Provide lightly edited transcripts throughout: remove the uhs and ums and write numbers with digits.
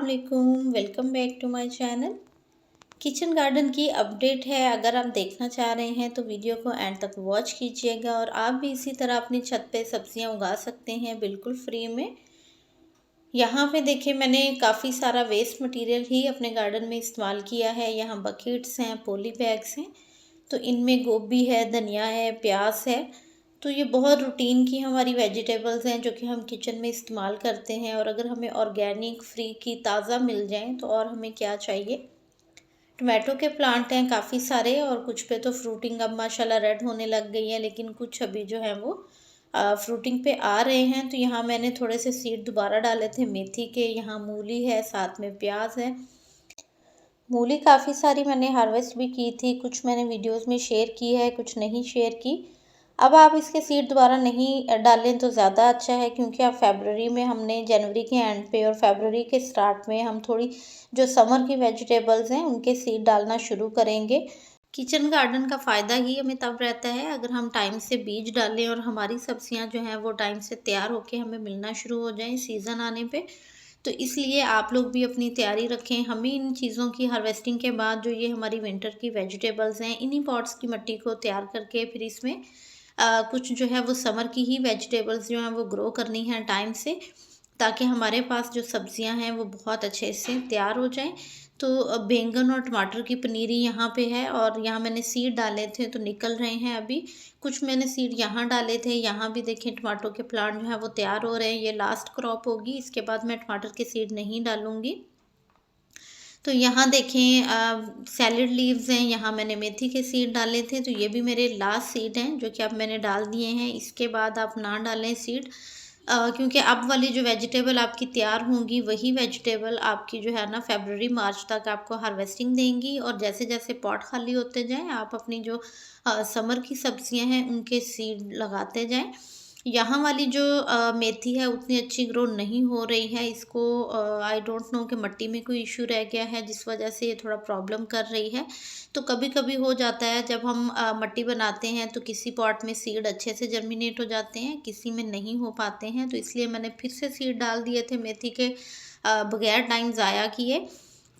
अस्सलाम वालेकुम, welcome back to my channel. Kitchen garden की अपडेट है। अगर आप देखना चाह रहे हैं तो वीडियो को एंड तक वॉच कीजिएगा और आप भी इसी तरह अपनी छत पे सब्जियां उगा सकते हैं बिल्कुल फ्री में। यहाँ पे देखिए मैंने काफ़ी सारा वेस्ट मटेरियल ही अपने गार्डन में इस्तेमाल किया है। यहाँ बकेट्स हैं, पॉली बैग्स हैं, तो इनमें गोभी है, धनिया है, प्याज है। तो ये बहुत रूटीन की हमारी वेजिटेबल्स हैं जो कि हम किचन में इस्तेमाल करते हैं, और अगर हमें ऑर्गेनिक फ्री की ताज़ा मिल जाएं तो और हमें क्या चाहिए। टमाटो के प्लांट हैं काफ़ी सारे, और कुछ पे तो फ्रूटिंग अब माशाल्लाह रेड होने लग गई है, लेकिन कुछ अभी जो है वो फ्रूटिंग पे आ रहे हैं। तो यहाँ मैंने थोड़े से सीड दोबारा डाले थे मेथी के। यहाँ मूली है, साथ में प्याज है। मूली काफ़ी सारी मैंने हार्वेस्ट भी की थी, कुछ मैंने वीडियोस में शेयर की है, कुछ नहीं शेयर की। अब आप इसके सीड दोबारा नहीं डालें तो ज़्यादा अच्छा है, क्योंकि अब फरवरी में हमने जनवरी के एंड पे और फरवरी के स्टार्ट में हम थोड़ी जो समर की वेजिटेबल्स हैं उनके सीड डालना शुरू करेंगे। किचन गार्डन का फ़ायदा ही हमें तब रहता है अगर हम टाइम से बीज डालें और हमारी सब्जियां जो हैं वो टाइम से तैयार होकर हमें मिलना शुरू हो जाएं सीज़न आने पे। तो इसलिए आप लोग भी अपनी तैयारी रखें। हमें इन चीज़ों की हार्वेस्टिंग के बाद जो ये हमारी विंटर की वेजिटेबल्स हैं, इन्हीं पॉट्स की मिट्टी को तैयार करके फिर इसमें कुछ जो है वो समर की ही वेजिटेबल्स जो हैं वो ग्रो करनी है टाइम से, ताकि हमारे पास जो सब्जियां हैं वो बहुत अच्छे से तैयार हो जाएं। तो बैंगन और टमाटर की पनीरी यहाँ पे है, और यहाँ मैंने सीड डाले थे तो निकल रहे हैं अभी। कुछ मैंने सीड यहाँ डाले थे। यहाँ भी देखें टमाटो के प्लांट जो है वो तैयार हो रहे हैं। ये लास्ट क्रॉप होगी, इसके बाद मैं टमाटर के सीड नहीं डालूंगी। तो यहाँ देखें सैलेड लीव्स हैं, यहाँ मैंने मेथी के सीड डाले थे, तो ये भी मेरे लास्ट सीड हैं जो कि अब मैंने डाल दिए हैं। इसके बाद आप ना डालें सीड, क्योंकि अब वाली जो वेजिटेबल आपकी तैयार होंगी वही वेजिटेबल आपकी जो है ना फरवरी मार्च तक आपको हार्वेस्टिंग देंगी। और जैसे जैसे पॉट खाली होते जाएं आप अपनी जो समर की सब्जियां हैं उनके सीड लगाते जाएं। यहाँ वाली जो मेथी है उतनी अच्छी ग्रो नहीं हो रही है। इसको आई डोंट नो कि मिट्टी में कोई इशू रह गया है जिस वजह से ये थोड़ा प्रॉब्लम कर रही है। तो कभी कभी हो जाता है जब हम मिट्टी बनाते हैं तो किसी पॉट में सीड अच्छे से जर्मिनेट हो जाते हैं, किसी में नहीं हो पाते हैं। तो इसलिए मैंने फिर से सीड डाल दिए थे मेथी के, बगैर टाइम ज़ाया किए,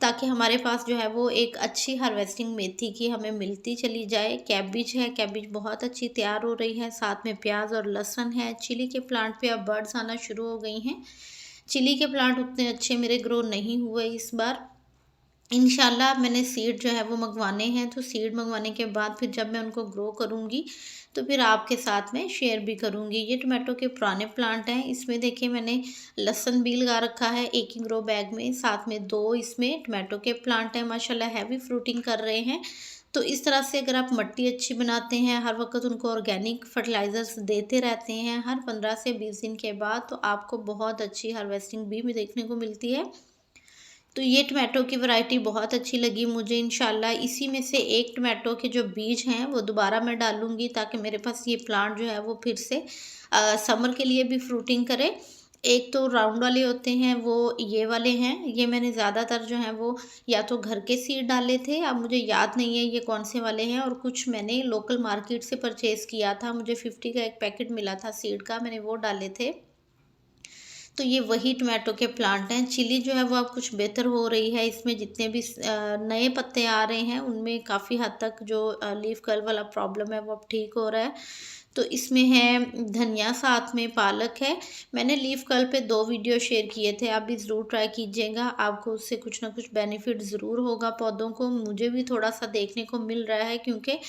ताकि हमारे पास जो है वो एक अच्छी हार्वेस्टिंग मेथी की हमें मिलती चली जाए। कैबिज है, कैबिज बहुत अच्छी तैयार हो रही है, साथ में प्याज और लहसुन है। चिली के प्लांट पे अब बर्ड्स आना शुरू हो गई हैं। चिली के प्लांट उतने अच्छे मेरे ग्रो नहीं हुए इस बार। इंशाल्लाह मैंने सीड जो है वो मंगवाने हैं, तो सीड मंगवाने के बाद फिर जब मैं उनको ग्रो करूँगी तो फिर आपके साथ में शेयर भी करूँगी। ये टमाटो के पुराने प्लांट हैं। इसमें देखिए मैंने लहसुन भी लगा रखा है एक ही ग्रो बैग में, साथ में 2 इसमें टमाटो के प्लांट हैं। माशाल्लाह हैवी फ्रूटिंग कर रहे हैं। तो इस तरह से अगर आप मिट्टी अच्छी बनाते हैं, हर वक्त उनको ऑर्गेनिक फर्टिलाइज़र्स देते रहते हैं हर 15 से 20 दिन के बाद, तो आपको बहुत अच्छी हार्वेस्टिंग भी देखने को मिलती है। तो ये टमाटो की वैरायटी बहुत अच्छी लगी मुझे। इंशाल्लाह इसी में से एक टमाटो के जो बीज हैं वो दोबारा मैं डालूँगी, ताकि मेरे पास ये प्लांट जो है वो फिर से समर के लिए भी फ्रूटिंग करे। एक तो राउंड वाले होते हैं, वो ये वाले हैं। ये मैंने ज़्यादातर जो हैं वो या तो घर के सीड डाले थे, अब मुझे याद नहीं है ये कौन से वाले हैं, और कुछ मैंने लोकल मार्केट से परचेज़ किया था। मुझे 50 का एक पैकेट मिला था सीड का, मैंने वो डाले थे। तो ये वही टमाटो के प्लांट हैं। चिली जो है वो अब कुछ बेहतर हो रही है। इसमें जितने भी नए पत्ते आ रहे हैं उनमें काफ़ी हद तक जो लीफ कर्ल वाला प्रॉब्लम है वो अब ठीक हो रहा है। तो इसमें है धनिया, साथ में पालक है। मैंने लीफ कर्ल पे 2 वीडियो शेयर किए थे, आप भी ज़रूर ट्राई कीजिएगा। आपको उससे कुछ ना कुछ बेनिफिट ज़रूर होगा पौधों को। मुझे भी थोड़ा सा देखने को मिल रहा है, क्योंकि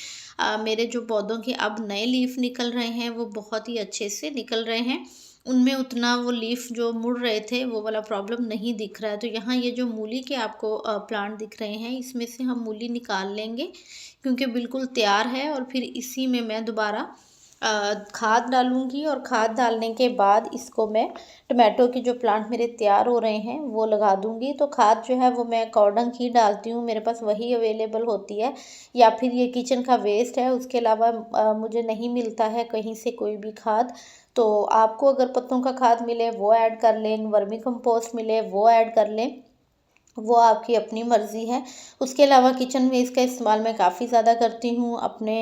मेरे जो पौधों के अब नए लीफ निकल रहे हैं वो बहुत ही अच्छे से निकल रहे हैं। उनमें उतना वो लीफ जो मुड़ रहे थे वो वाला प्रॉब्लम नहीं दिख रहा है। तो यहाँ ये जो मूली के आपको प्लांट दिख रहे हैं, इसमें से हम मूली निकाल लेंगे क्योंकि बिल्कुल तैयार है। और फिर इसी में मैं दोबारा खाद डालूंगी, और खाद डालने के बाद इसको मैं टमाटो के जो प्लांट मेरे तैयार हो रहे हैं वो लगा दूंगी। तो खाद जो है वो मैं कॉर्डंग ही डालती हूँ, मेरे पास वही अवेलेबल होती है, या फिर ये किचन का वेस्ट है, उसके अलावा मुझे नहीं मिलता है कहीं से कोई भी खाद। तो आपको अगर पत्तों का खाद मिले वो ऐड कर लें, वर्मी कंपोस्ट मिले वो ऐड कर लें। वो आपकी अपनी मर्ज़ी है। उसके अलावा किचन वेस्ट का इस्तेमाल मैं काफ़ी ज़्यादा करती हूँ अपने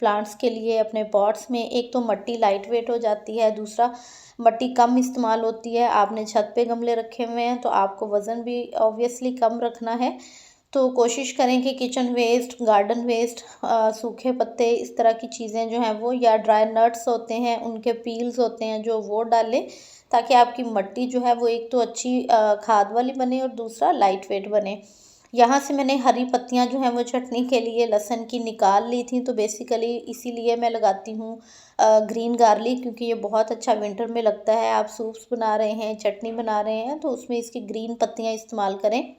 प्लांट्स के लिए, अपने पॉट्स में। एक तो मिट्टी लाइट वेट हो जाती है, दूसरा मिट्टी कम इस्तेमाल होती है। आपने छत पे गमले रखे हुए हैं तो आपको वज़न भी ऑब्वियसली कम रखना है। तो कोशिश करें कि किचन वेस्ट, गार्डन वेस्ट, सूखे पत्ते, इस तरह की चीज़ें जो हैं वो, या ड्राई नट्स होते हैं उनके पील्स होते हैं जो, वो डालें, ताकि आपकी मिट्टी जो है वो एक तो अच्छी खाद वाली बने और दूसरा लाइट वेट बने। यहाँ से मैंने हरी पत्तियाँ जो हैं वो चटनी के लिए लहसुन की निकाल ली थी, तो बेसिकली इसीलिए मैं लगाती हूँ ग्रीन गार्लिक, क्योंकि ये बहुत अच्छा विंटर में लगता है। आप सूप्स बना रहे हैं, चटनी बना रहे हैं, तो उसमें इसकी ग्रीन पत्तियाँ इस्तेमाल करें।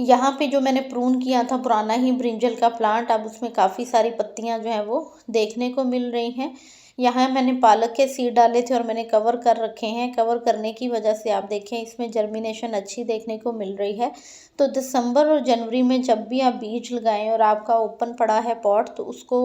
यहाँ पे जो मैंने प्रून किया था पुराना ही ब्रिंजल का प्लांट, अब उसमें काफ़ी सारी पत्तियाँ जो हैं वो देखने को मिल रही हैं। यहाँ मैंने पालक के सीड डाले थे और मैंने कवर कर रखे हैं। कवर करने की वजह से आप देखें इसमें जर्मिनेशन अच्छी देखने को मिल रही है। तो दिसंबर और जनवरी में जब भी आप बीज लगाएं और आपका ओपन पड़ा है पॉट, तो उसको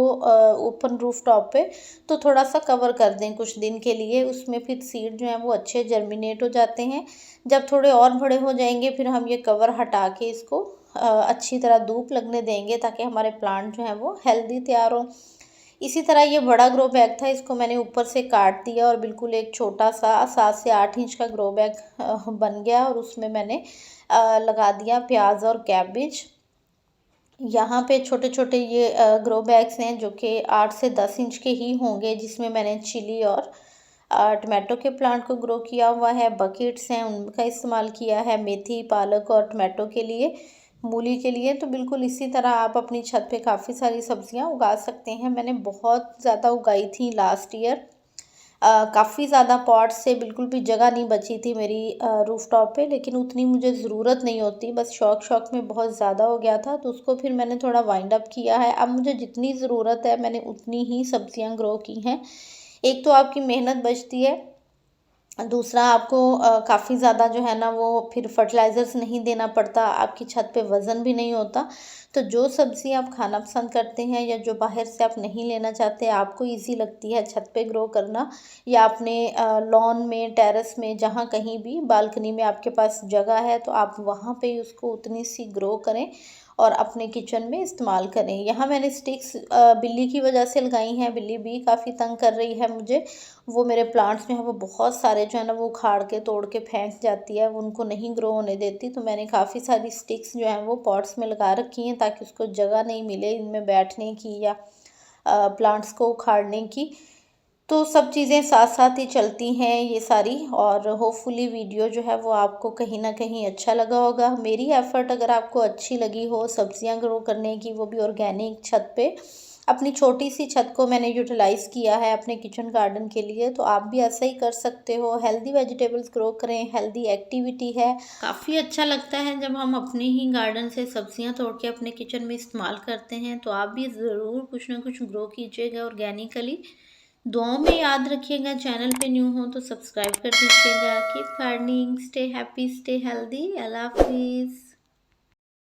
ओपन रूफ टॉप पे तो थोड़ा सा कवर कर दें कुछ दिन के लिए। उसमें फिर सीड जो हैं वो अच्छे जर्मिनेट हो जाते हैं। जब थोड़े और बड़े हो जाएंगे फिर हम ये कवर हटा के इसको अच्छी तरह धूप लगने देंगे, ताकि हमारे प्लांट जो हैं वो हेल्दी तैयार हो। इसी तरह ये बड़ा ग्रो बैग था, इसको मैंने ऊपर से काट दिया और बिल्कुल एक छोटा सा 7 से 8 इंच का ग्रो बैग बन गया, और उसमें मैंने लगा दिया प्याज और कैबिज। यहाँ पे छोटे छोटे ये ग्रो बैग्स हैं जो कि 8 से 10 इंच के ही होंगे, जिसमें मैंने चिली और टमाटो के प्लांट को ग्रो किया हुआ है। बकेट्स हैं उनका इस्तेमाल किया है मेथी, पालक और टमाटो के लिए, मूली के लिए। तो बिल्कुल इसी तरह आप अपनी छत पे काफ़ी सारी सब्जियां उगा सकते हैं। मैंने बहुत ज़्यादा उगाई थी लास्ट ईयर। काफ़ी ज़्यादा पॉट्स से बिल्कुल भी जगह नहीं बची थी मेरी रूफ टॉप पे, लेकिन उतनी मुझे ज़रूरत नहीं होती, बस शौक शौक में बहुत ज़्यादा हो गया था, तो उसको फिर मैंने थोड़ा वाइंड अप किया है। अब मुझे जितनी ज़रूरत है मैंने उतनी ही सब्जियां ग्रो की हैं। एक तो आपकी मेहनत बचती है, दूसरा आपको काफ़ी ज़्यादा जो है ना वो फिर फर्टिलाइज़र्स नहीं देना पड़ता, आपकी छत पे वज़न भी नहीं होता। तो जो सब्ज़ी आप खाना पसंद करते हैं या जो बाहर से आप नहीं लेना चाहते, आपको ईज़ी लगती है छत पे ग्रो करना, या अपने लॉन में, टेरेस में, जहाँ कहीं भी बालकनी में आपके पास जगह है, तो आप वहाँ पे उसको उतनी सी ग्रो करें और अपने किचन में इस्तेमाल करें। यहाँ मैंने स्टिक्स बिल्ली की वजह से लगाई हैं, बिल्ली भी काफ़ी तंग कर रही है मुझे। वो मेरे प्लांट्स में है वो बहुत सारे जो है ना वो उखाड़ के तोड़ के फेंक जाती है, वो उनको नहीं ग्रो होने देती। तो मैंने काफ़ी सारी स्टिक्स जो हैं वो पॉट्स में लगा रखी हैं, ताकि उसको जगह नहीं मिले इनमें बैठने की या प्लांट्स को उखाड़ने की। तो सब चीज़ें साथ साथ ही चलती हैं ये सारी, और होपफुली वीडियो जो है वो आपको कहीं ना कहीं अच्छा लगा होगा। मेरी एफ़र्ट अगर आपको अच्छी लगी हो सब्जियां ग्रो करने की, वो भी ऑर्गेनिक छत पे, अपनी छोटी सी छत को मैंने यूटिलाइज़ किया है अपने किचन गार्डन के लिए, तो आप भी ऐसा ही कर सकते हो। हेल्दी वेजिटेबल्स ग्रो करें, हेल्दी एक्टिविटी है। काफ़ी अच्छा लगता है जब हम अपने ही गार्डन से सब्जियां तोड़ के अपने किचन में इस्तेमाल करते हैं। तो आप भी ज़रूर कुछ ना कुछ ग्रो कीजिएगा ऑर्गेनिकली। दुआओं में याद रखिएगा। चैनल पे न्यू हो तो सब्सक्राइब कर दीजिएगा। Keep gardening, stay happy, stay healthy. अल्लाह हाफिज़।